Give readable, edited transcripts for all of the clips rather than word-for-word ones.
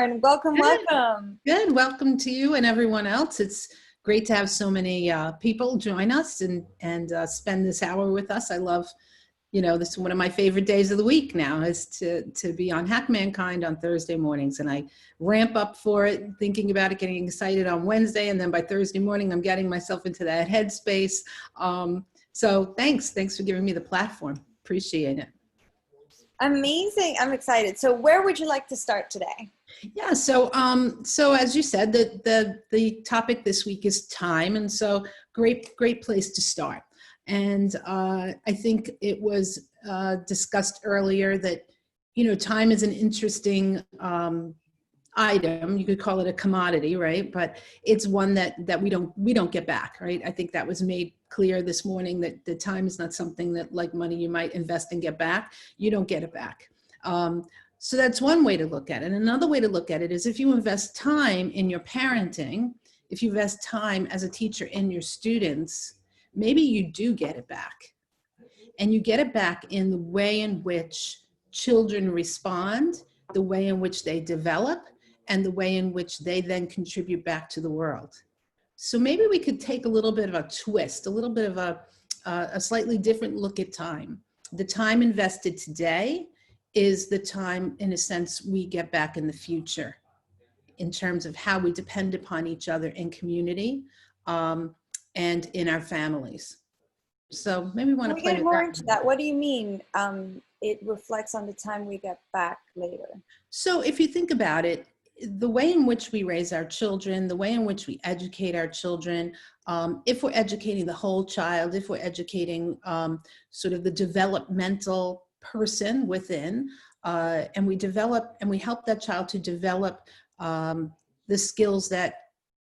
Karen. Welcome, Good. welcome. Good. Welcome to you and everyone else. It's great to have so many people join us and spend this hour with us. I love, this is one of my favorite days of the week now is to be on Hack Mankind on Thursday mornings. And I ramp up for it, thinking about it, getting excited on Wednesday. And then by Thursday morning, I'm getting myself into that headspace. So thanks for giving me the platform. Appreciate it. Amazing. I'm excited. So where would you like to start today? Yeah, so as you said, the topic this week is time, and so great place to start. And I think it was discussed earlier that time is an interesting item. You could call it a commodity, right? But it's one that we don't get back, right? I think that was made clear this morning that the time is not something that, like money, you might invest and get back. You don't get it back. So that's one way to look at it. And another way to look at it is if you invest time in your parenting, if you invest time as a teacher in your students, maybe you do get it back. And you get it back in the way in which children respond, the way in which they develop, and the way in which they then contribute back to the world. So maybe we could take a little bit of a twist, a little bit of a slightly different look at time. The time invested today is the time, in a sense, we get back in the future in terms of how we depend upon each other in community and in our families. So maybe we want to play get with more that. into that. What do you mean? It reflects on the time we get back later. So if you think about it, the way in which we raise our children, the way in which we educate our children, if we're educating the whole child, if we're educating sort of the developmental person within, and we help that child to develop the skills that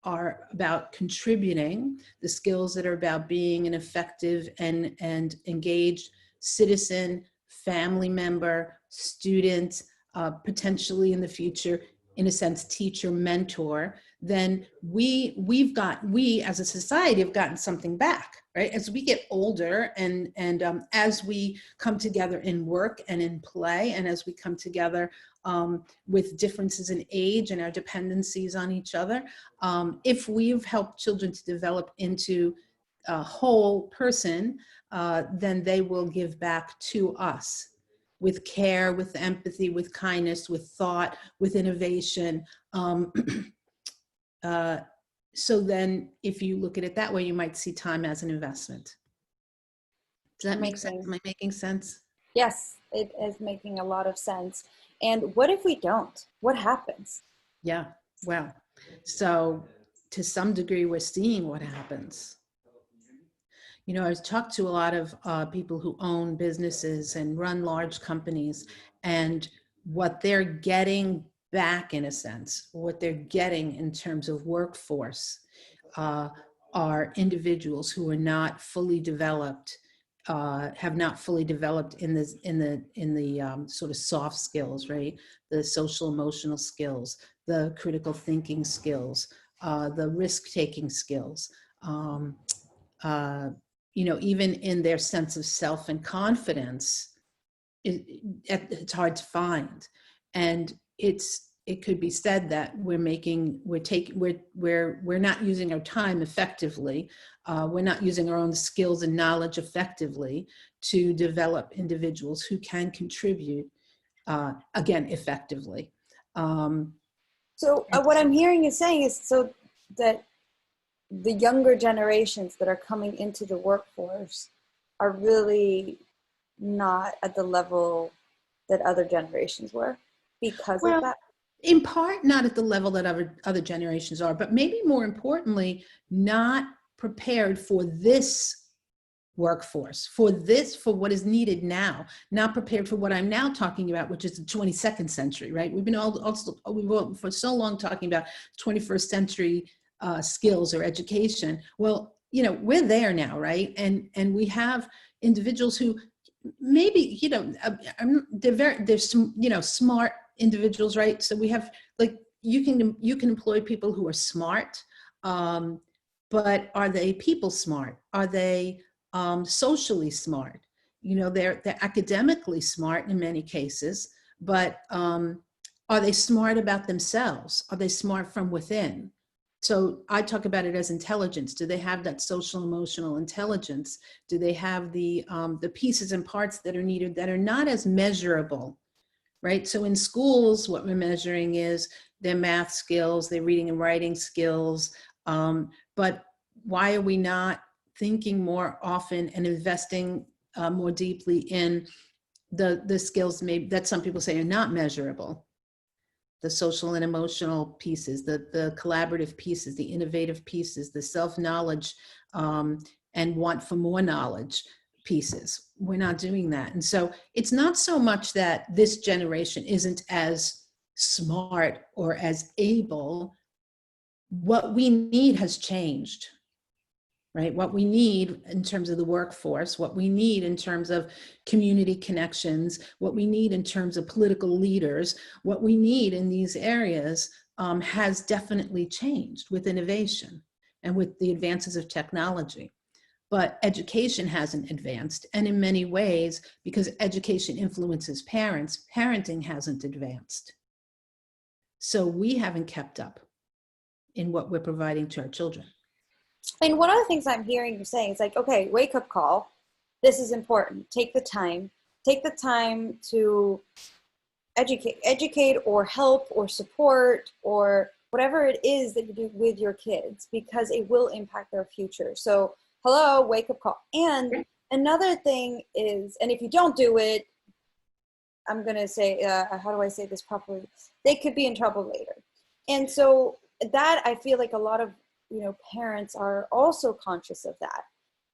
are about contributing, the skills that are about being an effective and engaged citizen, family member, student, potentially in the future, in a sense, teacher, mentor, then we as a society have gotten something back, right? As we get older and as we come together in work and in play, and as we come together with differences in age and our dependencies on each other, if we've helped children to develop into a whole person, then they will give back to us with care, with empathy, with kindness, with thought, with innovation. So then if you look at it that way, you might see time as an investment. Does that make sense? Am I making sense? Yes, it is making a lot of sense. And what if we don't? What happens? Yeah, well, so to some degree, we're seeing what happens. I've talked to a lot of people who own businesses and run large companies, and what they're getting back, in a sense, what they're getting in terms of workforce are individuals who are not fully developed, have not fully developed in the sort of soft skills, right? The social emotional skills, the critical thinking skills, the risk-taking skills. Even in their sense of self and confidence, it's hard to find. And it could be said that we're not using our time effectively. We're not using our own skills and knowledge effectively to develop individuals who can contribute, again, effectively. So what I'm hearing you saying is so that the younger generations that are coming into the workforce are really not at the level that other generations were because of that? In part, not at the level that other generations are, but maybe more importantly, not prepared for this workforce, for what is needed now, not prepared for what I'm now talking about, which is the 22nd century, right? We've been we've for so long talking about 21st century skills or education. Well, we're there now, right? And we have individuals who maybe, they're smart individuals, right? So we have, like, you can employ people who are smart, but are they people smart? Are they socially smart? They're academically smart in many cases, but Are they smart about themselves? Are they smart from within? So I talk about it as intelligence. Do they have that social emotional intelligence? Do they have the pieces and parts that are needed that are not as measurable, right? So in schools, what we're measuring is their math skills, their reading and writing skills. But why are we not thinking more often and investing more deeply in the skills maybe that some people say are not measurable? The social and emotional pieces, the collaborative pieces, the innovative pieces, the self-knowledge and want for more knowledge pieces. We're not doing that. And so it's not so much that this generation isn't as smart or as able. What we need has changed, right? What we need in terms of the workforce, what we need in terms of community connections, what we need in terms of political leaders, what we need in these areas has definitely changed with innovation and with the advances of technology. But education hasn't advanced. And in many ways, because education influences parents, parenting hasn't advanced. So we haven't kept up in what we're providing to our children. And one of the things I'm hearing you saying is like, okay, wake up call. This is important. Take the time. Take the time to educate or help or support or whatever it is that you do with your kids, because it will impact their future. So hello, wake up call. And another thing is, and if you don't do it, I'm going to say, how do I say this properly? They could be in trouble later. And so that, I feel like a lot of, parents are also conscious of that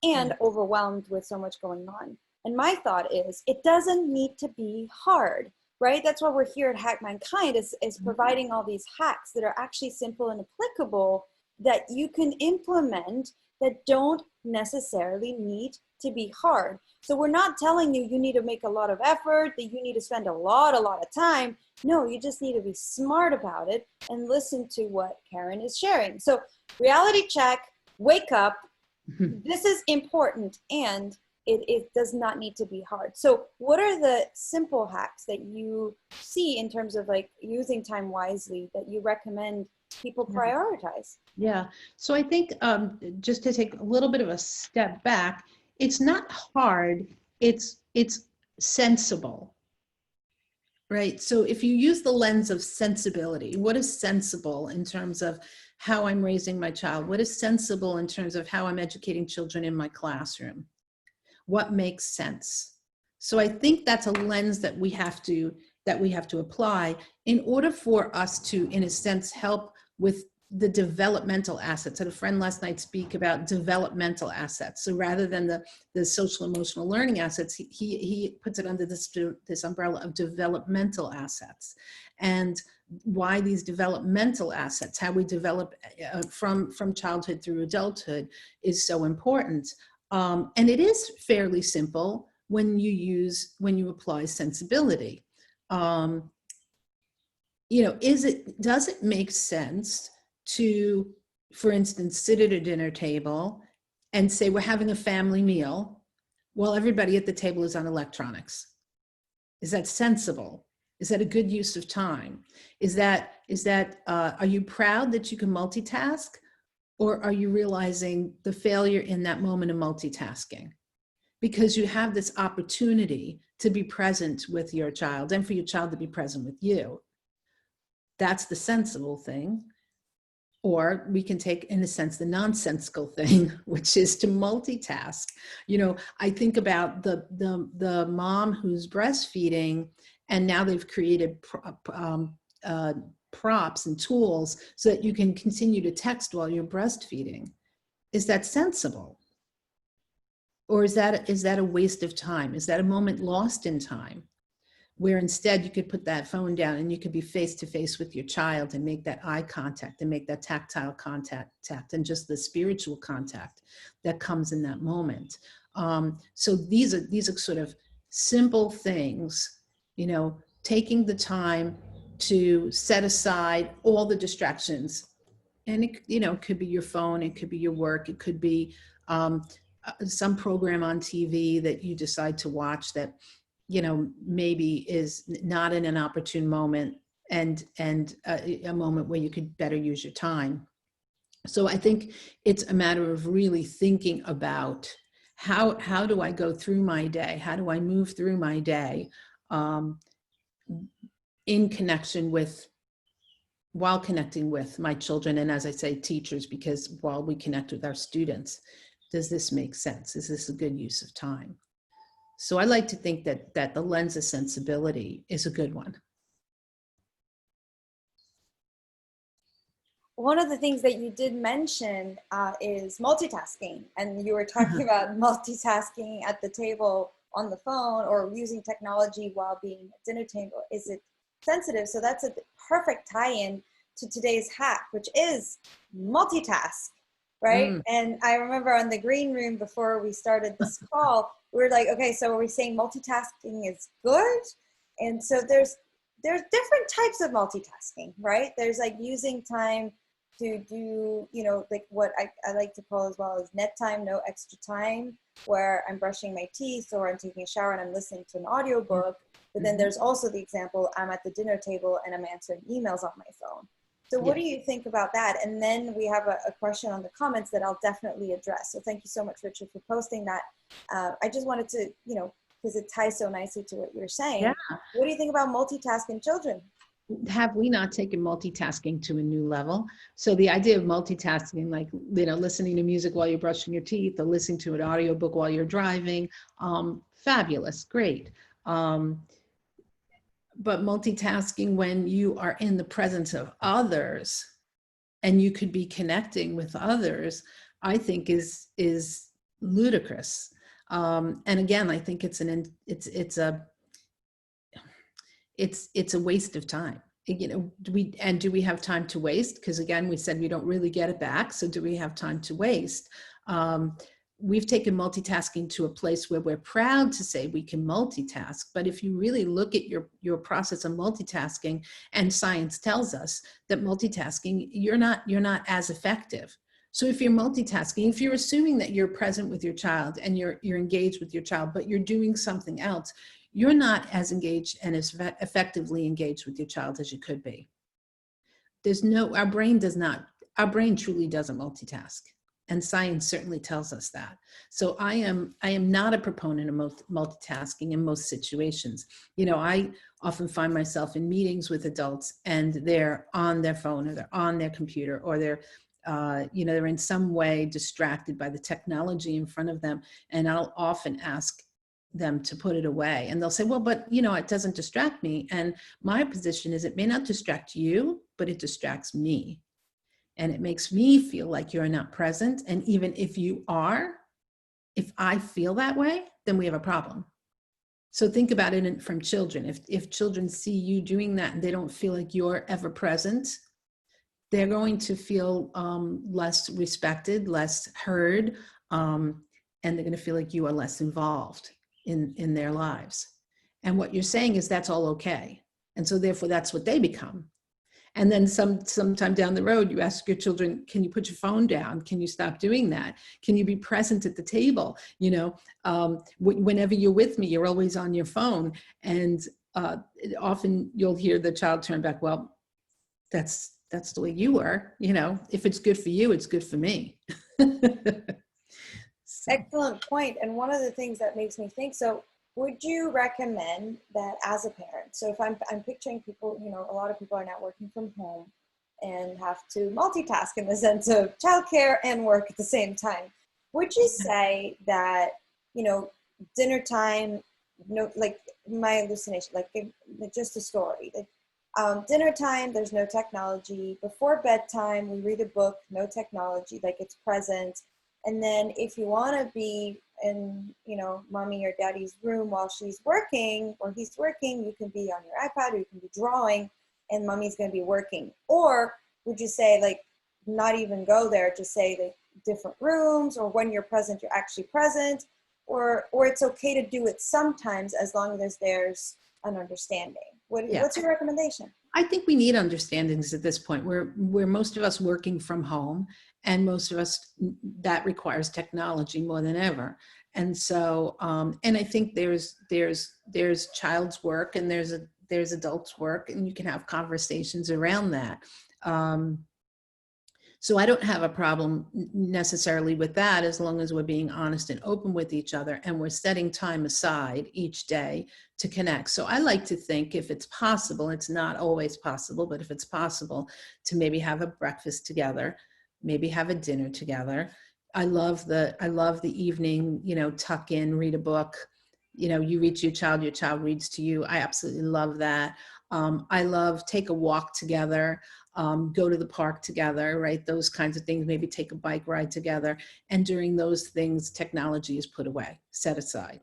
and overwhelmed with so much going on. And my thought is, it doesn't need to be hard, right? That's why we're here at Hack Mankind, is providing all these hacks that are actually simple and applicable that you can implement, that don't necessarily need to be hard. So we're not telling you you need to make a lot of effort, that you need to spend a lot of time. No, you just need to be smart about it and listen to what Karen is sharing. So reality check, wake up. This is important, and it does not need to be hard. So what are the simple hacks that you see in terms of like using time wisely that you recommend people prioritize? Yeah. So I think just to take a little bit of a step back, it's not hard, it's sensible, right? So if you use the lens of sensibility, what is sensible in terms of how I'm raising my child? What is sensible in terms of how I'm educating children in my classroom? What makes sense? So I think that's a lens that we have to apply in order for us to, in a sense, help with the developmental assets. I had a friend last night speak about developmental assets. So rather than the social emotional learning assets, he puts it under this umbrella of developmental assets. And why these developmental assets, how we develop from childhood through adulthood, is so important. And it is fairly simple when you apply sensibility. Does it make sense to, for instance, sit at a dinner table and say we're having a family meal while everybody at the table is on electronics? Is that sensible? Is that a good use of time? Are you proud that you can multitask? Or are you realizing the failure in that moment of multitasking? Because you have this opportunity to be present with your child and for your child to be present with you. That's the sensible thing. Or we can take, in a sense, the nonsensical thing, which is to multitask. I think about the mom who's breastfeeding, and now they've created props and tools so that you can continue to text while you're breastfeeding. Is that sensible? Or is that a waste of time? Is that a moment lost in time, where instead you could put that phone down and you could be face to face with your child and make that eye contact and make that tactile contact and just the spiritual contact that comes in that moment. So these are sort of simple things, taking the time to set aside all the distractions. And it could be your phone, it could be your work, it could be some program on TV that you decide to watch that maybe is not in an opportune moment a moment where you could better use your time. So I think it's a matter of really thinking about how do I go through my day? How do I move through my day in connection with, while connecting with my children, and as I say, teachers, because while we connect with our students, does this make sense? Is this a good use of time? So I like to think that the lens of sensibility is a good one. One of the things that you did mention is multitasking, and you were talking about multitasking at the table on the phone or using technology while being at dinner table. Is it sensitive? So that's a perfect tie-in to today's hack, which is multitask, right? And I remember on the green room before we started this call, we were like, okay, so are we saying multitasking is good? And so there's different types of multitasking, right? There's like using time to do, like what I like to call as well as net time, no extra time, where I'm brushing my teeth or I'm taking a shower and I'm listening to an audiobook. But then there's also the example, I'm at the dinner table and I'm answering emails on my phone. So what do you think about that? And then we have a question on the comments that I'll definitely address. So thank you so much, Richard, for posting that. I just wanted to, because it ties so nicely to what you're saying. Yeah. What do you think about multitasking children? Have we not taken multitasking to a new level? So the idea of multitasking, like, listening to music while you're brushing your teeth or listening to an audiobook while you're driving, fabulous, great. But multitasking when you are in the presence of others and you could be connecting with others, I think is ludicrous. And again, I think it's a waste of time. Do we have time to waste? Because again, we said we don't really get it back. So do we have time to waste? We've taken multitasking to a place where we're proud to say we can multitask. But if you really look at your process of multitasking, and science tells us that multitasking, you're not as effective. So if you're multitasking, if you're assuming that you're present with your child and you're engaged with your child, but you're doing something else, you're not as engaged and as effectively engaged with your child as you could be. Our brain truly doesn't multitask. And science certainly tells us that. So I am not a proponent of multitasking in most situations. I often find myself in meetings with adults and they're on their phone or they're on their computer or they're in some way distracted by the technology in front of them. And I'll often ask them to put it away. And they'll say, well, but it doesn't distract me. And my position is it may not distract you, but it distracts me. And it makes me feel like you're not present. And even if you are, if I feel that way, then we have a problem. So think about it from children. If children see you doing that and they don't feel like you're ever present, they're going to feel less respected, less heard, and they're going to feel like you are less involved in their lives. And what you're saying is that's all okay. And so therefore that's what they become. And then sometime down the road, you ask your children, can you put your phone down? Can you stop doing that? Can you be present at the table? Whenever you're with me, you're always on your phone. And often you'll hear the child turn back, well, that's the way you were. If it's good for you, it's good for me. So. Excellent point. And one of the things that makes me think, so would you recommend that as a parent? So if I'm picturing people, a lot of people are now working from home and have to multitask in the sense of childcare and work at the same time. Would you say that, dinner time, like my hallucination, like just a story, dinner time, there's no technology. Before bedtime, we read a book, no technology, like it's present. And then if you want to be in, mommy or daddy's room while she's working or he's working, you can be on your iPad or you can be drawing and mommy's going to be working. Or would you say like not even go there, just say like different rooms, or when you're present, you're actually present, or it's okay to do it sometimes as long as there's an understanding? What's your recommendation? I think we need understandings at this point. We're most of us working from home, and most of us, that requires technology more than ever. And so, and I think there's child's work and there's there's adults work, and you can have conversations around that. So I don't have a problem necessarily with that, as long as we're being honest and open with each other, and we're setting time aside each day to connect. So I like to think, if it's possible, it's not always possible, but if it's possible, to maybe have a breakfast together, maybe have a dinner together. I love the evening, tuck in, read a book. You read to your child reads to you. I absolutely love that. I love take a walk together. Go to the park together, right? Those kinds of things, maybe take a bike ride together. And during those things, technology is put away, set aside,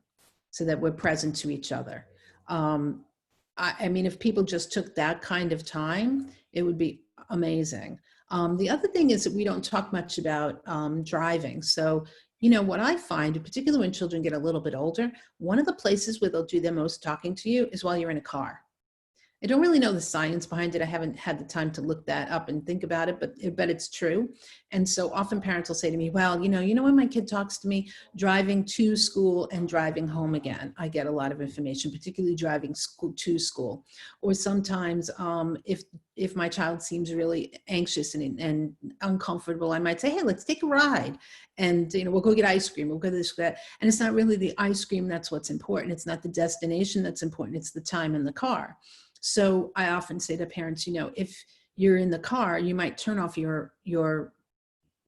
so that we're present to each other. I mean, if people just took that kind of time, it would be amazing. The other thing is that we don't talk much about driving. So, what I find, particularly when children get a little bit older, one of the places where they'll do their most talking to you is while you're in a car. I don't really know the science behind it. I haven't had the time to look that up and think about it, but it's true. And so often parents will say to me, well, when my kid talks to me, driving to school and driving home again, I get a lot of information, particularly driving to school. Or sometimes if my child seems really anxious and uncomfortable, I might say, hey, let's take a ride. And, we'll go get ice cream. We'll go this, that. And it's not really the ice cream that's what's important. It's not the destination that's important. It's the time in the car. So I often say to parents, if you're in the car, you might turn off your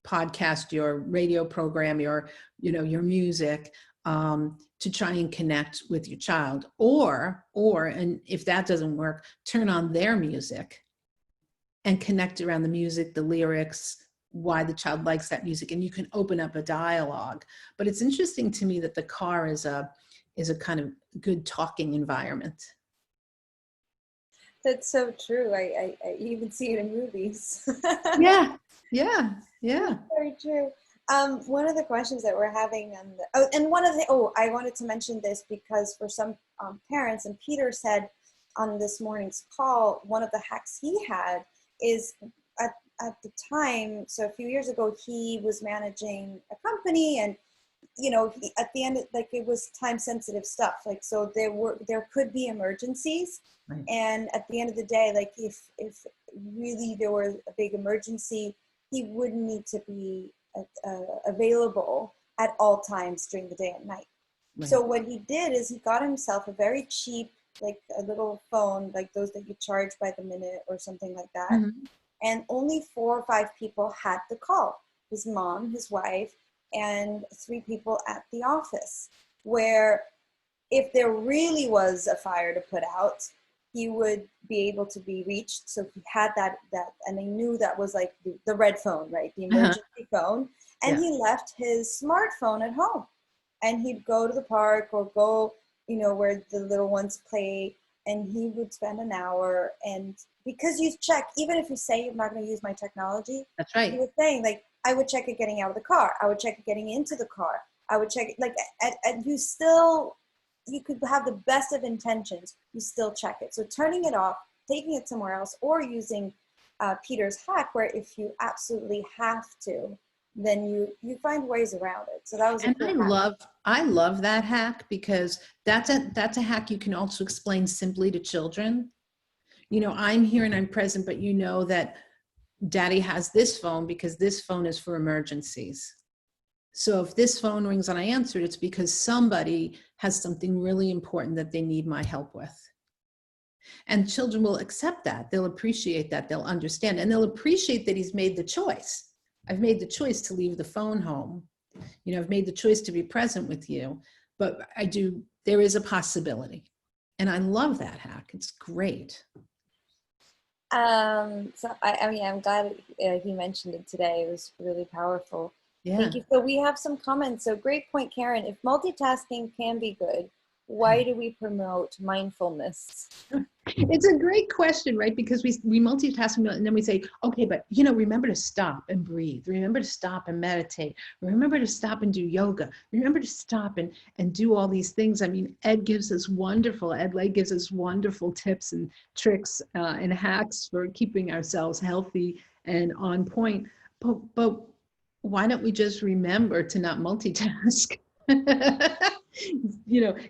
podcast, your radio program, your music, to try and connect with your child, or, and if that doesn't work, turn on their music and connect around the music, the lyrics, why the child likes that music, and you can open up a dialogue. But it's interesting to me that the car is a kind of good talking environment. That's so true. I even see it in movies. Yeah. Very true. One of the questions that we're having I wanted to mention this because for some parents, and Peter said on this morning's call, one of the hacks he had is at the time, so a few years ago, he was managing a company, and at the end, like, it was time sensitive stuff. Like, so there could be emergencies. Right. And at the end of the day, like, if really there was a big emergency, he would need to be available at all times during the day and night. Right. So what he did is he got himself a very cheap, like a little phone, like those that you charge by the minute or something like that. Mm-hmm. And only 4 or 5 people had the call. His mom, his wife, and 3 people at the office, where if there really was a fire to put out, he would be able to be reached. So he had that, and they knew that was like the red phone, right? The emergency phone. And he left his smartphone at home, and he'd go to the park or go, where the little ones play, and he would spend an hour. And because you check, even if you say you're not going to use my technology, that's right. He was saying, like, I would check it getting out of the car. I would check it getting into the car. I would check it, like, and you could have the best of intentions. You still check it. So turning it off, taking it somewhere else, or using Peter's hack, where if you absolutely have to, then you find ways around it. So that was a cool hack. I love that hack, because that's a hack you can also explain simply to children. I'm here and I'm present, but that Daddy has this phone because this phone is for emergencies. So if this phone rings and I answered, it's because somebody has something really important that they need my help with. And children will accept that. They'll appreciate that. They'll understand. And they'll appreciate that he's made the choice. I've made the choice to leave the phone home. I've made the choice to be present with you. But there is a possibility. And I love that hack. It's great. So I'm glad he mentioned it today. It was really powerful. Yeah. Thank you. So we have some comments. So great point, Karen. If multitasking can be good, why do we promote mindfulness? It's a great question, right? Because we multitask and then we say, okay, but remember to stop and breathe. Remember to stop and meditate. Remember to stop and do yoga. Remember to stop and do all these things. I mean, Ed gives us wonderful tips and tricks and hacks for keeping ourselves healthy and on point. But why don't we just remember to not multitask?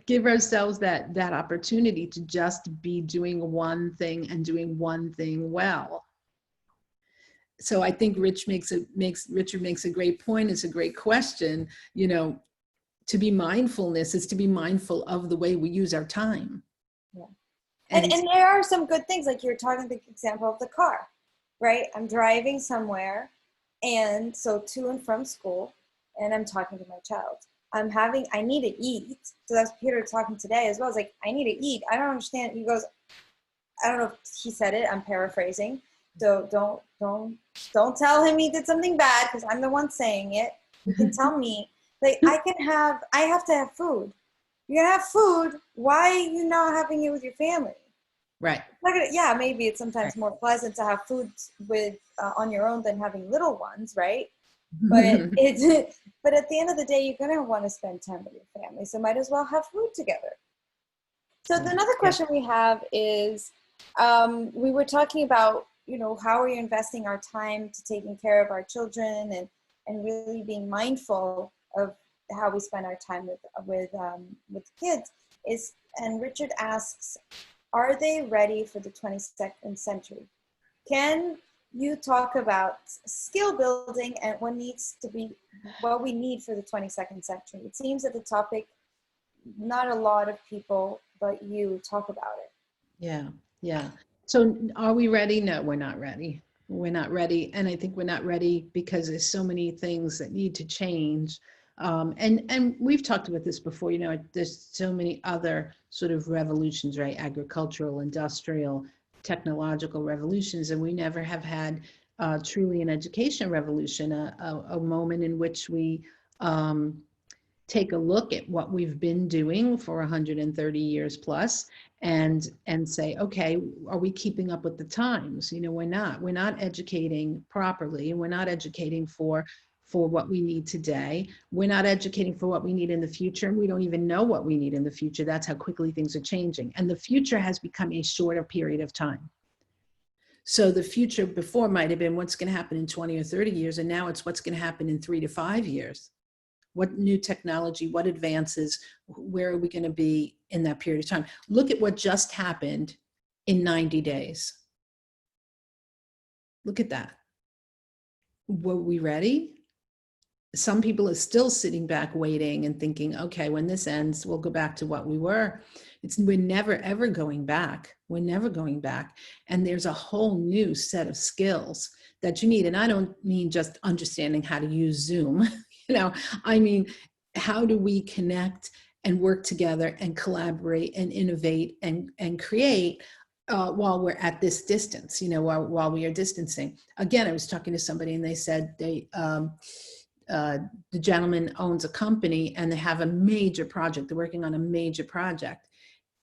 give ourselves that opportunity to just be doing one thing and doing one thing well. So I think Richard makes a great point. It's a great question. To be mindfulness is to be mindful of the way we use our time. Yeah. And there are some good things, like you're talking the example of the car, right? I'm driving somewhere, and so to and from school, and I'm talking to my child. I need to eat. So that's Peter talking today as well. It's like, I need to eat. I don't understand. He goes, I don't know if he said it, I'm paraphrasing. So don't tell him he did something bad, because I'm the one saying it. You can tell me, like, I have to have food. You're gonna have food. Why are you not having it with your family? Right. Yeah, maybe it's sometimes more pleasant to have food with on your own than having little ones, right? But but at the end of the day, you're gonna want to spend time with your family, so might as well have food together. So another question we have is, we were talking about, how are you investing our time to taking care of our children, and really being mindful of how we spend our time with kids. And Richard asks, are they ready for the 22nd century? Can you talk about skill building and what we need for the 22nd century? It seems that the topic, not a lot of people but you talk about it. Yeah. So are we ready? No, we're not ready. We're not ready. And I think we're not ready because there's so many things that need to change. And we've talked about this before, there's so many other sort of revolutions, right? Agricultural, industrial, technological revolutions, and we never have had truly an education revolution, a moment in which we take a look at what we've been doing for 130 years plus and say, okay, are we keeping up with the times? We're not educating properly, and we're not educating for what we need today. We're not educating for what we need in the future. And we don't even know what we need in the future. That's how quickly things are changing. And the future has become a shorter period of time. So the future before might have been what's going to happen in 20 or 30 years. And now it's what's going to happen in 3 to 5 years. What new technology, what advances, where are we going to be in that period of time? Look at what just happened in 90 days. Look at that. Were we ready? Some people are still sitting back waiting and thinking, okay, when this ends, we'll go back to what we were. We're never, ever going back. We're never going back. And there's a whole new set of skills that you need. And I don't mean just understanding how to use Zoom. I mean, how do we connect and work together and collaborate and innovate and create while we're at this distance, while we are distancing. Again, I was talking to somebody and they said the gentleman owns a company and they have a major project. They're working on a major project.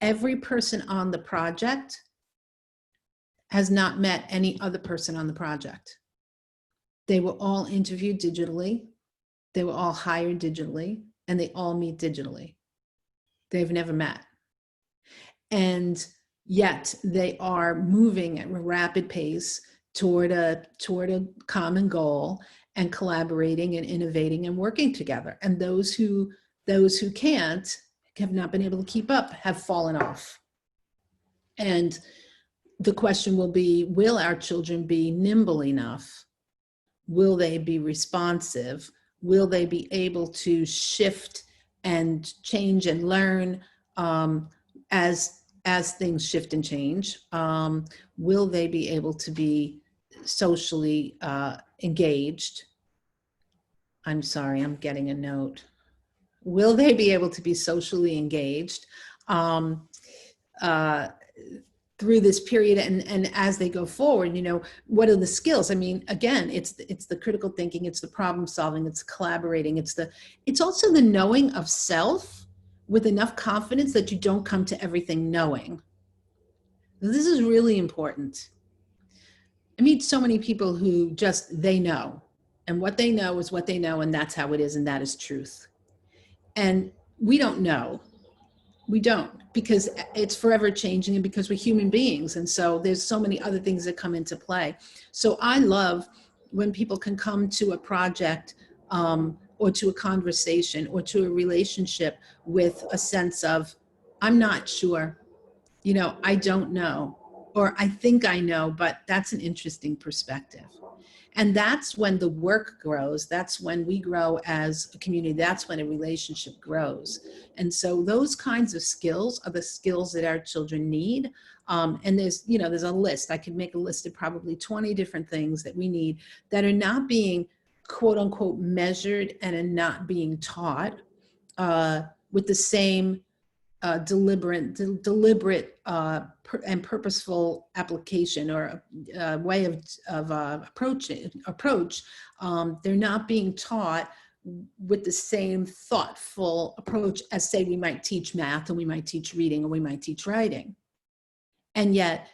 Every person on the project has not met any other person on the project. They were all interviewed digitally. They were all hired digitally, and they all meet digitally. They've never met. And yet they are moving at a rapid pace toward a common goal and collaborating and innovating and working together. And those who can't, have not been able to keep up, have fallen off. And the question will be, will our children be nimble enough? Will they be responsive? Will they be able to shift and change and learn as things shift and change? Will they be able to be socially engaged? I'm sorry, I'm getting a note. Will they be able to be socially engaged through this period, and as they go forward, what are the skills? I mean, again, it's the critical thinking, it's the problem solving, it's collaborating, it's also the knowing of self with enough confidence that you don't come to everything knowing. This is really important. I meet so many people who they know, and what they know is what they know, and that's how it is, and that is truth. And we don't know. We don't, because it's forever changing and because we're human beings. And so there's so many other things that come into play. So I love when people can come to a project or to a conversation or to a relationship with a sense of, I'm not sure, I don't know, or I think I know, but that's an interesting perspective. And that's when the work grows. That's when we grow as a community. That's when a relationship grows. And so those kinds of skills are the skills that our children need. And there's a list. I could make a list of probably 20 different things that we need that are not being quote unquote measured and are not being taught with the same deliberate and purposeful application or way of approach. They're not being taught with the same thoughtful approach as, say, we might teach math, and we might teach reading, or we might teach writing. And yet,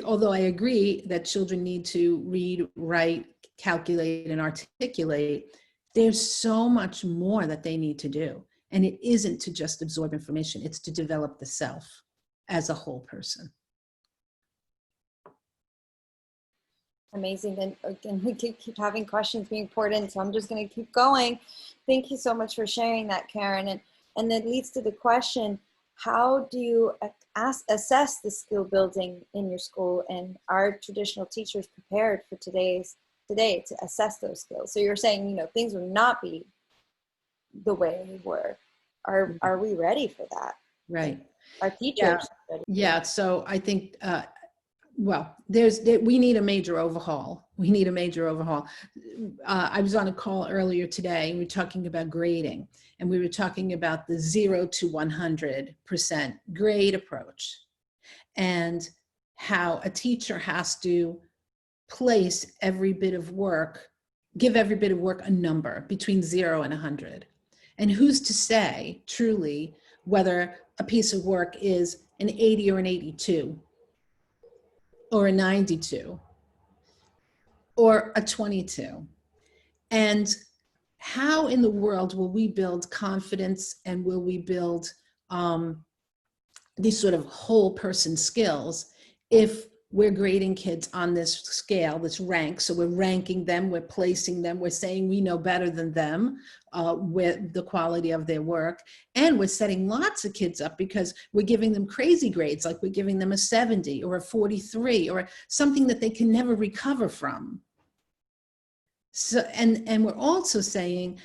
although I agree that children need to read, write, calculate, and articulate, there's so much more that they need to do. And it isn't to just absorb information, it's to develop the self as a whole person. Amazing. And again, we keep having questions being poured in, so I'm just going to keep going. Thank you so much for sharing that, Karen. And that leads to the question, how do you assess the skill building in your school, and are traditional teachers prepared for today to assess those skills? So you're saying, things will not be the way we were. Are we ready for that? Right. Our teachers. Yeah. So I think, we need a major overhaul. I was on a call earlier today, and we were talking about grading, and we were talking about the 0 to 100% grade approach, and how a teacher has to place every bit of work, give every bit of work a number between 0 and 100. And who's to say truly whether a piece of work is an 80 or an 82 or a 92 or a 22? And how in the world will we build confidence, and will we build these sort of whole person skills if we're grading kids on this scale, this rank? So we're ranking them, we're placing them, we're saying we know better than them with the quality of their work. And we're setting lots of kids up because we're giving them crazy grades, like we're giving them a 70 or a 43 or something that they can never recover from. So, and we're also saying,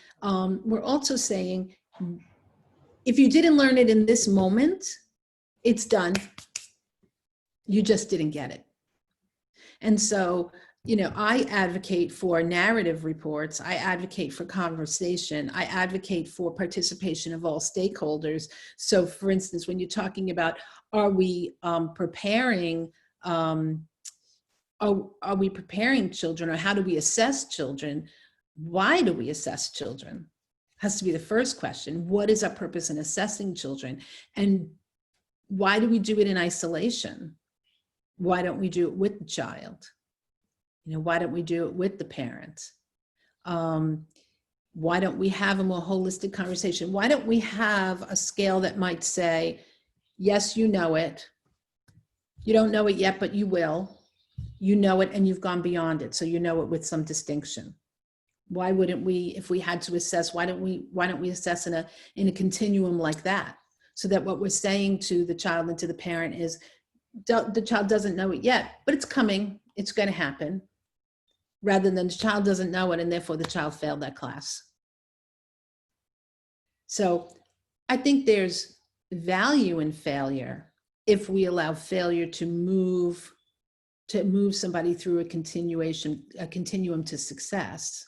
if you didn't learn it in this moment, it's done. You just didn't get it. And so, I advocate for narrative reports. I advocate for conversation. I advocate for participation of all stakeholders. So for instance, when you're talking about, are we preparing children, or how do we assess children? Why do we assess children? Has to be the first question. What is our purpose in assessing children? And why do we do it in isolation? Why don't we do it with the child? Why don't we do it with the parents? Why don't we have a more holistic conversation? Why don't we have a scale that might say, yes, you know it. You don't know it yet, but you will. You know it, and you've gone beyond it, so you know it with some distinction. Why wouldn't we, if we had to assess, why don't we assess in a continuum like that? So that what we're saying to the child and to the parent is, the child doesn't know it yet, but it's coming, it's going to happen, rather than the child doesn't know it and therefore the child failed that class. So I think there's value in failure if we allow failure to move somebody through a continuum to success.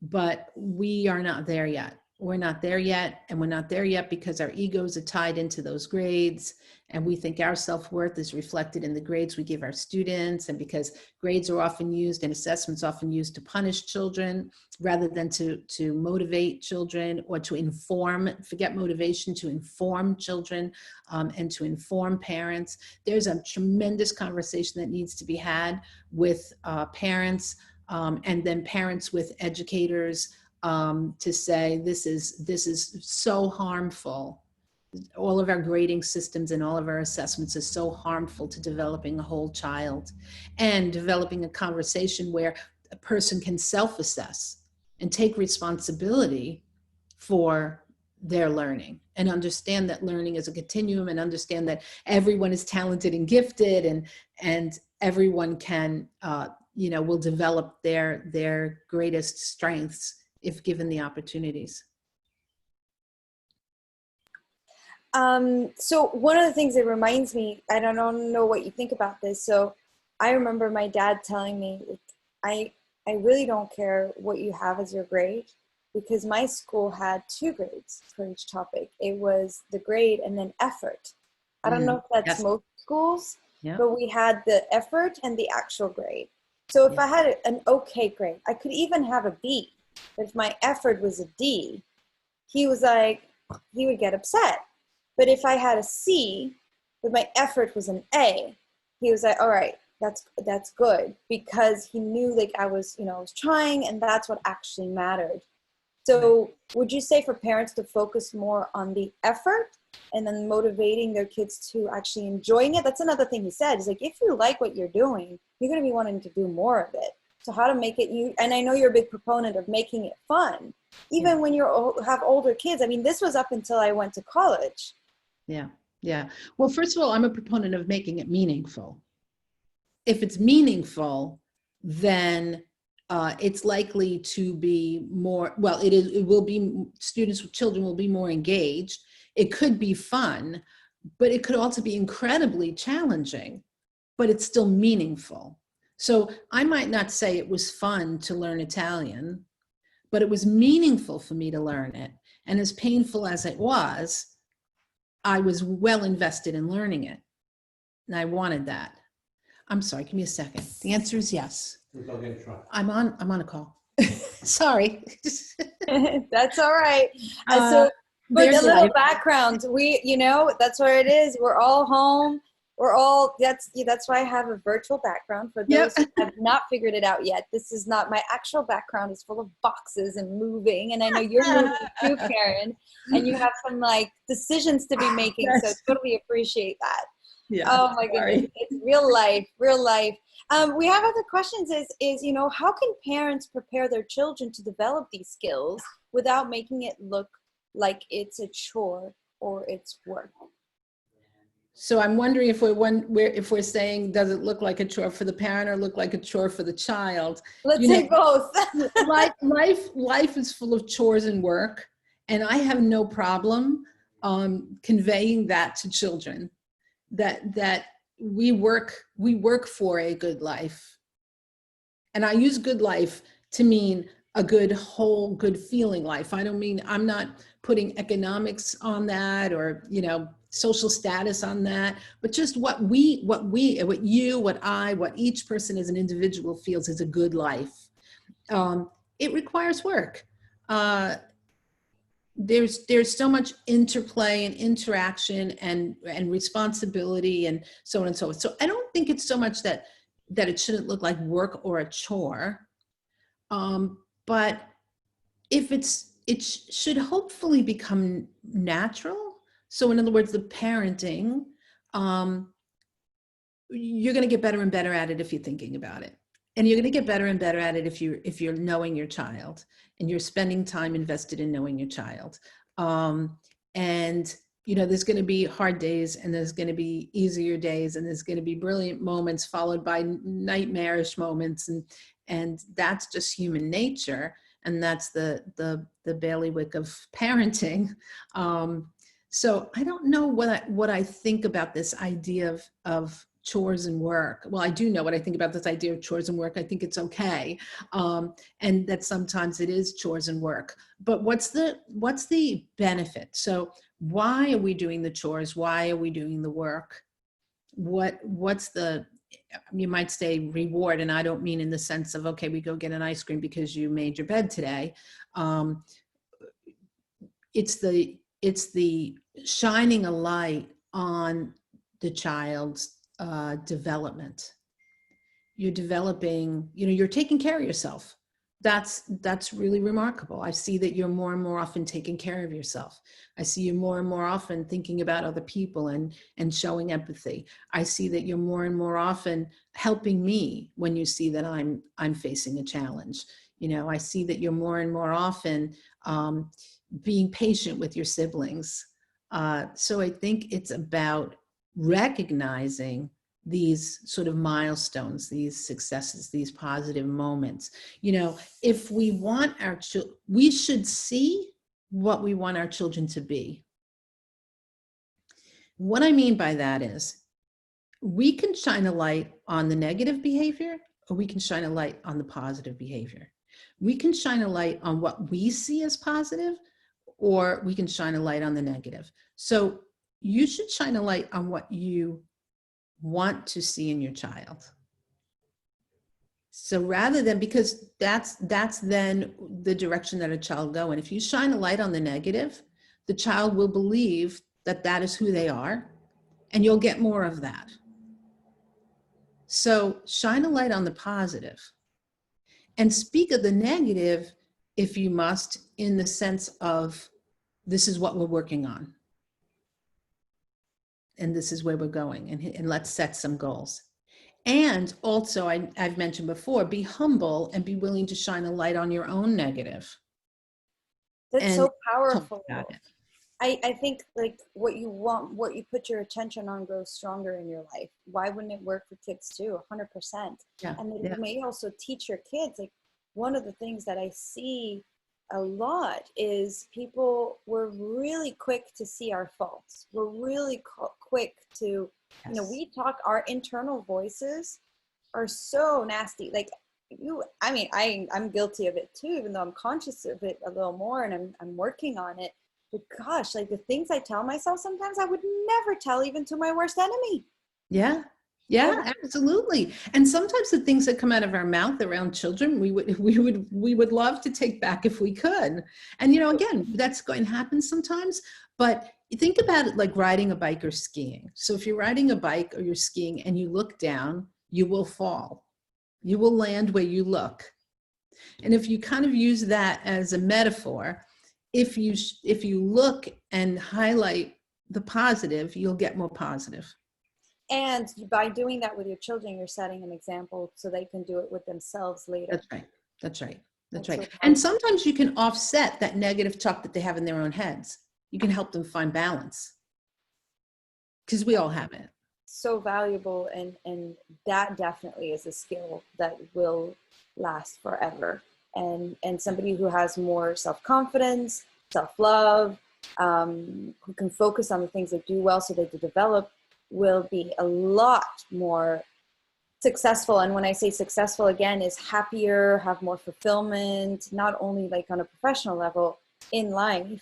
But we are not there yet. We're not there yet, and we're not there yet because our egos are tied into those grades, and we think our self-worth is reflected in the grades we give our students, and because grades are often used and assessments often used to punish children rather than to motivate children or to inform, forget motivation, to inform children and to inform parents. There's a tremendous conversation that needs to be had with parents and then parents with educators, to say this is so harmful. All of our grading systems and all of our assessments is so harmful to developing a whole child, and developing a conversation where a person can self-assess and take responsibility for their learning, and understand that learning is a continuum, and understand that everyone is talented and gifted, and everyone can, will develop their greatest strengths if given the opportunities. So one of the things that reminds me, I don't know what you think about this. So I remember my dad telling me, I really don't care what you have as your grade, because my school had 2 grades for each topic. It was the grade and then effort. I don't know if that's Yes. most schools, Yeah. but we had the effort and the actual grade. So if I had an okay grade, I could even have a B. But if my effort was a D, he was like, he would get upset. But if I had a C, but my effort was an A, he was like, all right, that's good, because he knew like I was trying, and that's what actually mattered. So would you say for parents to focus more on the effort and then motivating their kids to actually enjoying it? That's another thing he said, is like, if you like what you're doing, you're going to be wanting to do more of it. So how to make it and I know you're a big proponent of making it fun, even when you have older kids. I mean, this was up until I went to college. Yeah. Yeah. Well, first of all, I'm a proponent of making it meaningful. If it's meaningful, then it's likely to be more, well, it will be, children will be more engaged. It could be fun, but it could also be incredibly challenging, but it's still meaningful. So I might not say it was fun to learn Italian, but it was meaningful for me to learn it. And as painful as it was, I was well invested in learning it. And I wanted that. I'm sorry, give me a second. The answer is yes. I'm on a call. Sorry. That's all right. So for the little background, that's where it is. We're all home. That's why I have a virtual background for those who have not figured it out yet. This is not my actual background. Is full of boxes and moving, and I know you're moving too, Karen, and you have some like decisions to be making. So I totally appreciate that. Yeah. Oh my goodness, it's real life, real life. We have other questions. Is how can parents prepare their children to develop these skills without making it look like it's a chore or it's work? So I'm wondering if we're saying, does it look like a chore for the parent or look like a chore for the child? Let's say both. life is full of chores and work, and I have no problem conveying that to children, that we work for a good life. And I use good life to mean a good, whole, good feeling life. I'm not putting economics on that, or social status on that, but just what each person as an individual feels is a good life. It requires work. There's so much interplay and interaction and responsibility and so on and so forth. So I don't think it's so much that it shouldn't look like work or a chore. But it should hopefully become natural. So in other words, the parenting, you're going to get better and better at it if you're thinking about it. And you're going to get better and better at it if you're knowing your child and you're spending time invested in knowing your child. And there's going to be hard days, and there's going to be easier days, and there's going to be brilliant moments followed by nightmarish moments, and that's just human nature, and that's the bailiwick of parenting. So I don't know what I think about this idea of chores and work. Well, I do know what I think about this idea of chores and work. I think it's okay, and that sometimes it is chores and work. But what's the benefit? So why are we doing the chores? Why are we doing the work? What's the, you might say, reward? And I don't mean in the sense of, okay, we go get an ice cream because you made your bed today. It's the shining a light on the child's development. You're developing, you're taking care of yourself. That's really remarkable. I see that you're more and more often taking care of yourself. I see you more and more often thinking about other people and showing empathy. I see that you're more and more often helping me when you see that I'm facing a challenge. I see that you're more and more often being patient with your siblings. So I think it's about recognizing these sort of milestones, these successes, these positive moments. If we want our children, we should see what we want our children to be. What I mean by that is we can shine a light on the negative behavior, or we can shine a light on the positive behavior. We can shine a light on what we see as positive, or we can shine a light on the negative. So you should shine a light on what you want to see in your child. So rather than, because that's then the direction that a child go. And if you shine a light on the negative, the child will believe that that is who they are, and you'll get more of that. So shine a light on the positive and speak of the negative if you must, in the sense of, this is what we're working on. And this is where we're going, and let's set some goals. And also, I've mentioned before, be humble and be willing to shine a light on your own negative. That's and so powerful. About it. I think like what you want, what you put your attention on grows stronger in your life. Why wouldn't it work for kids too? 100%. Yeah, And then yeah. you may also teach your kids. Like one of the things that I see a lot is people were really quick to see our faults. We're really quick to, Yes. we talk, our internal voices are so nasty. Like I'm guilty of it too, even though I'm conscious of it a little more, and I'm working on it. But gosh, like the things I tell myself sometimes I would never tell even to my worst enemy. Yeah. Yeah, absolutely. And sometimes the things that come out of our mouth around children, we would love to take back if we could. And again, that's going to happen sometimes, but think about it like riding a bike or skiing. So if you're riding a bike or you're skiing and you look down, you will fall. You will land where you look. And if you kind of use that as a metaphor, if you look and highlight the positive, you'll get more positive. And by doing that with your children, you're setting an example so they can do it with themselves later. That's right. That's right. That's right. So And sometimes you can offset that negative talk that they have in their own heads. You can help them find balance, because we all have it. So valuable, and that definitely is a skill that will last forever. And somebody who has more self-confidence, self-love, who can focus on the things they do well so they develop, will be a lot more successful. And when I say successful, again, is happier, have more fulfillment, not only like on a professional level in life,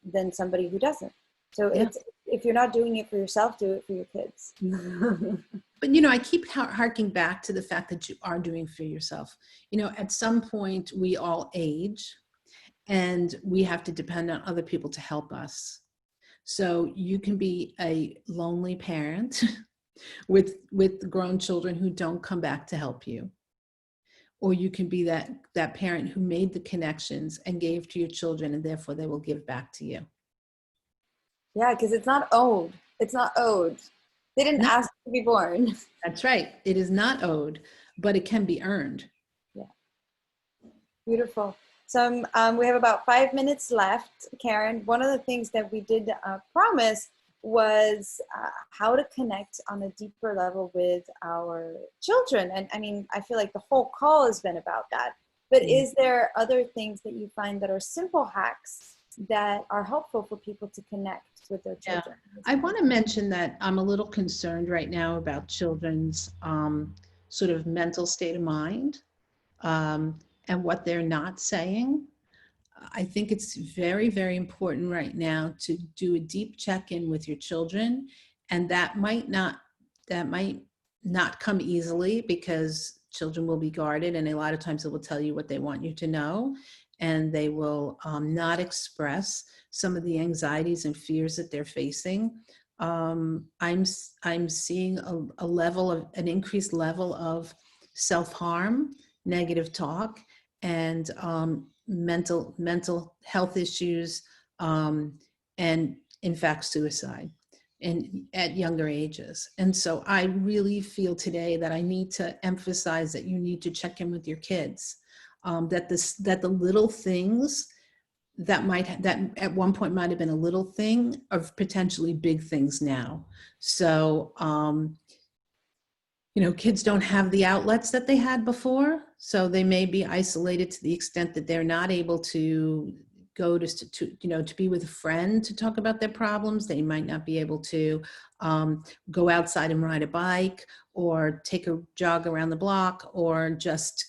than somebody who doesn't. So it's, if you're not doing it for yourself, do it for your kids. But I keep harking back to the fact that you are doing for yourself. At some point we all age, and we have to depend on other people to help us. So you can be a lonely parent with grown children who don't come back to help you. Or you can be that parent who made the connections and gave to your children, and therefore they will give back to you. Yeah, because it's not owed. It's not owed. They didn't ask to be born. That's right. It is not owed, but it can be earned. Yeah. Beautiful. So we have about 5 minutes left, Karen. One of the things that we did promise was how to connect on a deeper level with our children. And I mean, I feel like the whole call has been about that. But is there other things that you find that are simple hacks that are helpful for people to connect with their children? Yeah. I want to mention that I'm a little concerned right now about children's sort of mental state of mind and what they're not saying. I think it's very, very important right now to do a deep check-in with your children, and that might not come easily, because children will be guarded, and a lot of times they will tell you what they want you to know, and they will not express some of the anxieties and fears that they're facing. I'm seeing an increased level of self-harm, negative talk, and mental health issues, and in fact suicide at younger ages. And so I really feel today that I need to emphasize that you need to check in with your kids. that the little things that at one point might have been a little thing are potentially big things now. So, kids don't have the outlets that they had before, so they may be isolated to the extent that they're not able to go to be with a friend to talk about their problems. They might not be able to go outside and ride a bike or take a jog around the block or just,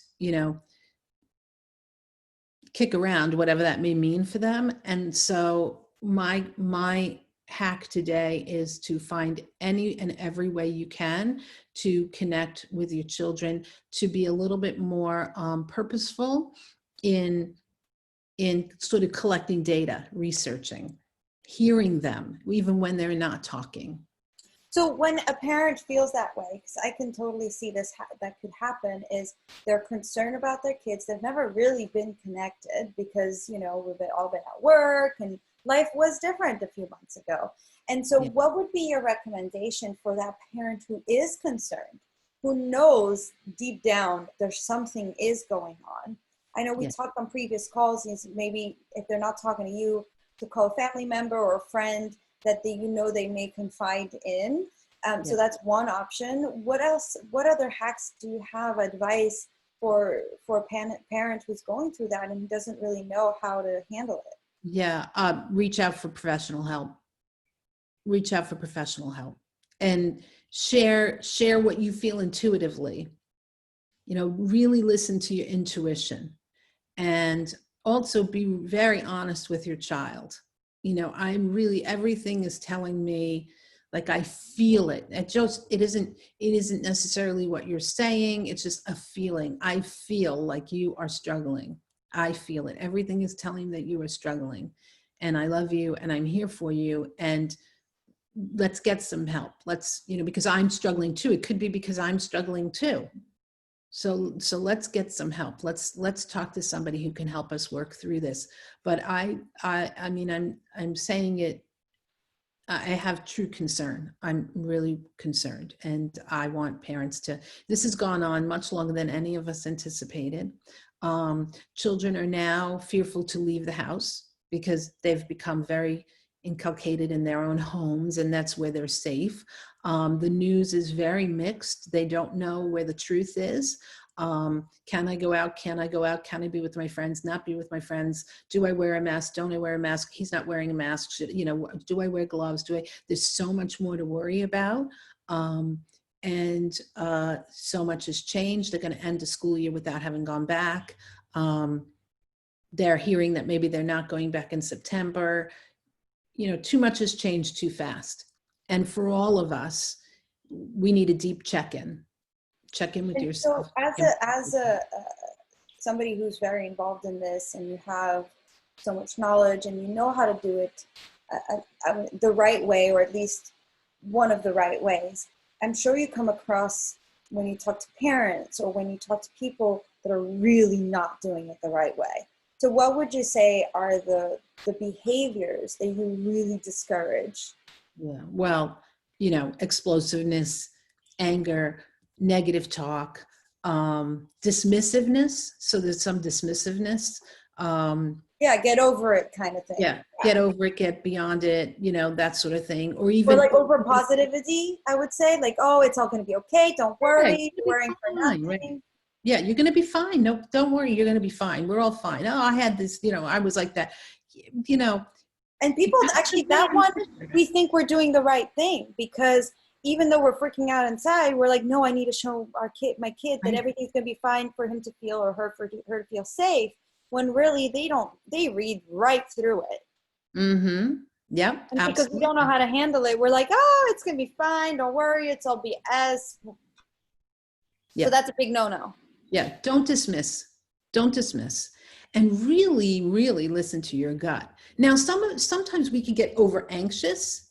kick around, whatever that may mean for them. And so my hack today is to find any and every way you can to connect with your children, to be a little bit more purposeful in sort of collecting data, researching, hearing them, even when they're not talking. So when a parent feels that way, because I can totally see this, that could happen, is they're concerned about their kids. They've never really been connected because, we've all been at work and life was different a few months ago. And so what would be your recommendation for that parent who is concerned, who knows deep down there's something is going on? I know we talked on previous calls, maybe if they're not talking to you, to call a family member or a friend that they may confide in. So that's one option. What else? What other hacks do you have, advice for a parent who's going through that and doesn't really know how to handle it? Yeah, reach out for professional help. Reach out for professional help and share what you feel intuitively. Really listen to your intuition, and also be very honest with your child. Everything is telling me, like, I feel it. It isn't necessarily what you're saying. It's just a feeling. I feel like you are struggling. I feel it. Everything is telling me that you are struggling, and I love you and I'm here for you. And let's get some help. Because I'm struggling too. It could be because I'm struggling too. So let's get some help. Let's talk to somebody who can help us work through this. But I'm saying it, I have true concern. I'm really concerned, and I want parents this has gone on much longer than any of us anticipated. Children are now fearful to leave the house because they've become very inculcated in their own homes, and that's where they're safe. The news is very mixed. They don't know where the truth is. Can I go out? Can I go out? Can I be with my friends? Not be with my friends? Do I wear a mask? Don't I wear a mask? He's not wearing a mask. Do I wear gloves? There's so much more to worry about. And so much has changed. They're going to end the school year without having gone back. They're hearing that maybe they're not going back in September. Too much has changed too fast. And for all of us, we need a deep check-in with yourself. So as a somebody who's very involved in this, and you have so much knowledge and you know how to do it the right way, or at least one of the right ways, I'm sure you come across, when you talk to parents or when you talk to people, that are really not doing it the right way. So what would you say are the behaviors that you really discourage? Yeah, well, explosiveness, anger, negative talk, dismissiveness. So there's some dismissiveness. Get over it kind of thing. Yeah, get over it, get beyond it, that sort of thing. Or like over positivity, I would say, like, oh, it's all going to be okay. Don't worry. You're worrying for nothing. Right. Yeah, you're going to be fine. No, don't worry. You're going to be fine. We're all fine. Oh, I had this, I was like that, And people actually, that one, we think we're doing the right thing, because even though we're freaking out inside, we're like, no, I need to show my kid that everything's going to be fine for him to feel, or for her to feel safe, when really they read right through it. Mm-hmm. Yeah. And because we don't know how to handle it, we're like, oh, it's going to be fine. Don't worry. It's all BS. Yeah. So that's a big no-no. Yeah. Don't dismiss. And really, really listen to your gut. Now, sometimes we can get over anxious,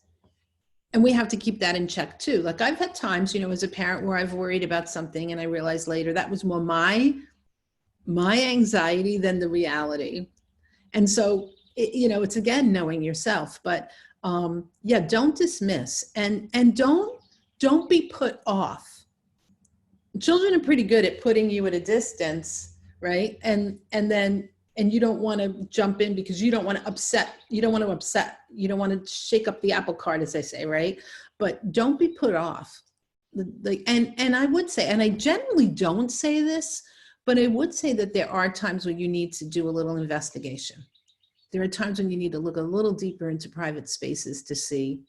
and we have to keep that in check too. Like, I've had times, as a parent, where I've worried about something and I realized later that was more my anxiety than the reality. And so, it's again, knowing yourself, but don't dismiss, and don't be put off. Children are pretty good at putting you at a distance right? And you don't want to jump in because you don't want to upset, you don't want to shake up the apple cart, as I say, right? But don't be put off. Like, and I would say, and I generally don't say this, but I would say that there are times when you need to do a little investigation. There are times when you need to look a little deeper into private spaces to see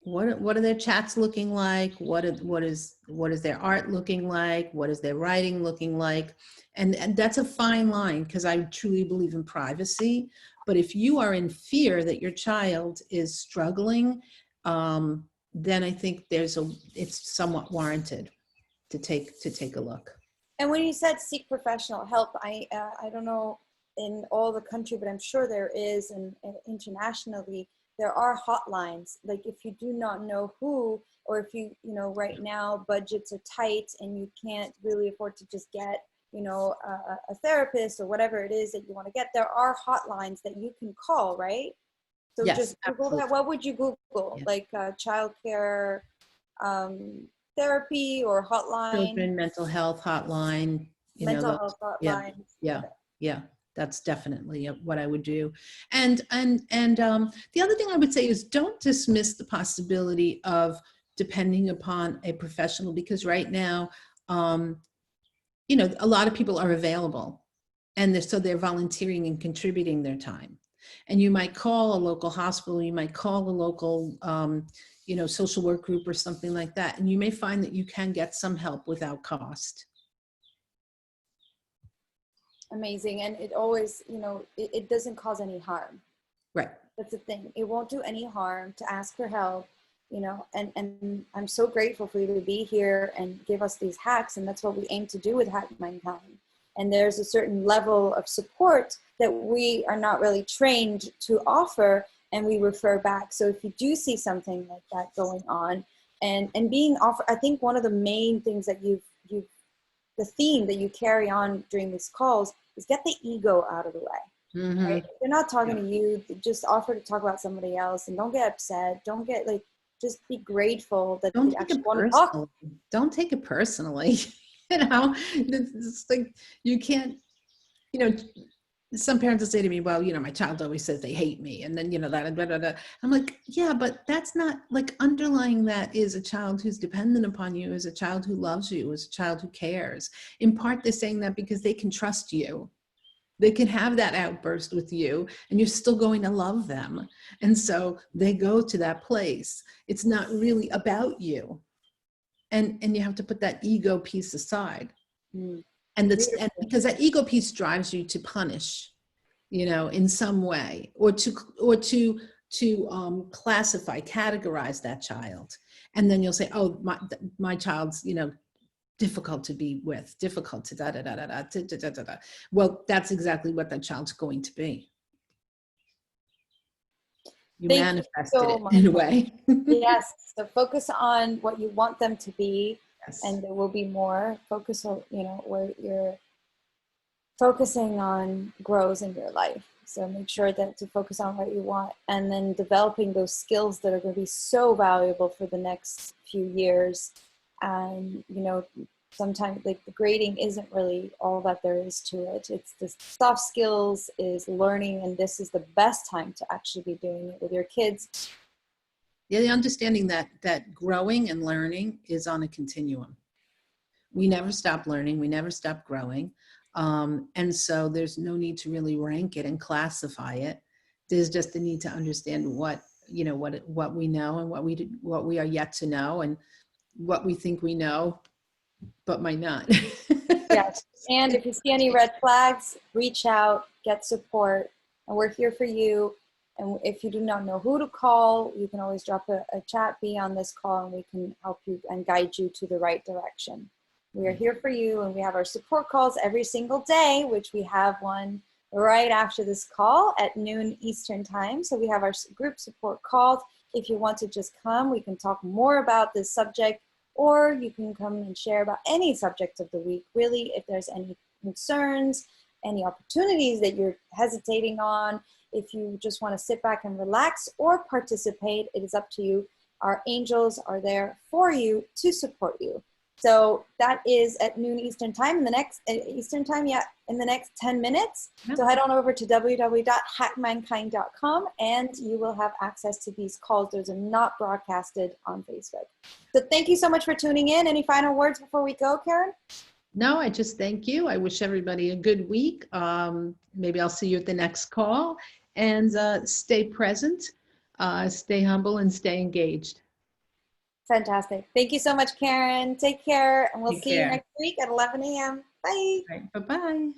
what are their chats looking like, what is their art looking like, what is their writing looking like. And that's a fine line, because I truly believe in privacy. But if you are in fear that your child is struggling, then I think it's somewhat warranted to take a look. And when you said seek professional help, I don't know in all the country, but I'm sure there is, and internationally, there are hotlines. Like if you do not know who, or if right now budgets are tight and you can't really afford to just get, a therapist or whatever it is that you want to get, there are hotlines that you can call, right? So Yes, just Google absolutely. that. What would you Google? Yeah. Like childcare therapy or hotline? Children mental health hotline, Mental health yeah, hotline. yeah, yeah. That's definitely what I would do. And the other thing I would say is don't dismiss the possibility of depending upon a professional, because right now, a lot of people are available, and they're volunteering and contributing their time. And you might call a local hospital, you might call a local, social work group or something like that, and you may find that you can get some help without cost. Amazing. And it always, it doesn't cause any harm. Right. That's the thing. It won't do any harm to ask for help, and I'm so grateful for you to be here and give us these hacks. And that's what we aim to do with Hack Mankind. And there's a certain level of support that we are not really trained to offer, and we refer back. So if you do see something like that going on and being offered, I think one of the main things that the theme that you carry on during these calls is get the ego out of the way. Mm-hmm. Right? If they're not talking to you, just offer to talk about somebody else, and don't get upset. Don't get just be grateful that they actually want to talk. Don't take it personally. It's like you can't, some parents will say to me, well, my child always says they hate me. And then, that, blah, blah, blah. I'm like, yeah, but that's not, like, underlying that is a child who's dependent upon you, is a child who loves you, is a child who cares. In part, they're saying that because they can trust you. They can have that outburst with you and you're still going to love them. And so they go to that place. It's not really about you. And you have to put that ego piece aside. Mm. And because that ego piece drives you to punish, in some way, or to classify, categorize that child. And then you'll say, oh, my child's, difficult to be with, difficult to da da da da da da da da da. Well, that's exactly what that child's going to be. You manifested it in a way. Yes. So focus on what you want them to be, yes. And there will be more. Focus on, where you're focusing on grows in your life. So make sure that to focus on what you want, and then developing those skills that are going to be so valuable for the next few years. And, sometimes the grading isn't really all that there is to it. It's the soft skills is learning, and this is the best time to actually be doing it with your kids. Yeah, the understanding that growing and learning is on a continuum. We never stop learning, we never stop growing. And so there's no need to really rank it and classify it. There's just the need to understand what we know and what we are yet to know, and what we think we know but might not. Yes. And if you see any red flags, reach out, get support, and we're here for you. And if you do not know who to call, you can always drop a chat be on this call, and we can help you and guide you to the right direction. We are here for you, and we have our support calls every single day, which we have one right after this call at noon Eastern time. So we have our group support calls. If you want to just come, we can talk more about this subject, or you can come and share about any subject of the week. Really, if there's any concerns, any opportunities that you're hesitating on, if you just want to sit back and relax or participate, it is up to you. Our angels are there for you to support you. So that is at noon Eastern time. In the next Eastern time, in the next 10 minutes. Yeah. So head on over to www.hackmankind.com and you will have access to these calls. Those are not broadcasted on Facebook. So thank you so much for tuning in. Any final words before we go, Karen? No, I just thank you. I wish everybody a good week. Maybe I'll see you at the next call, and stay present, stay humble, and stay engaged. Fantastic. Thank you so much, Karen. Take care, and we'll Take see you care. next week at 11 a.m. Bye. All right, bye-bye.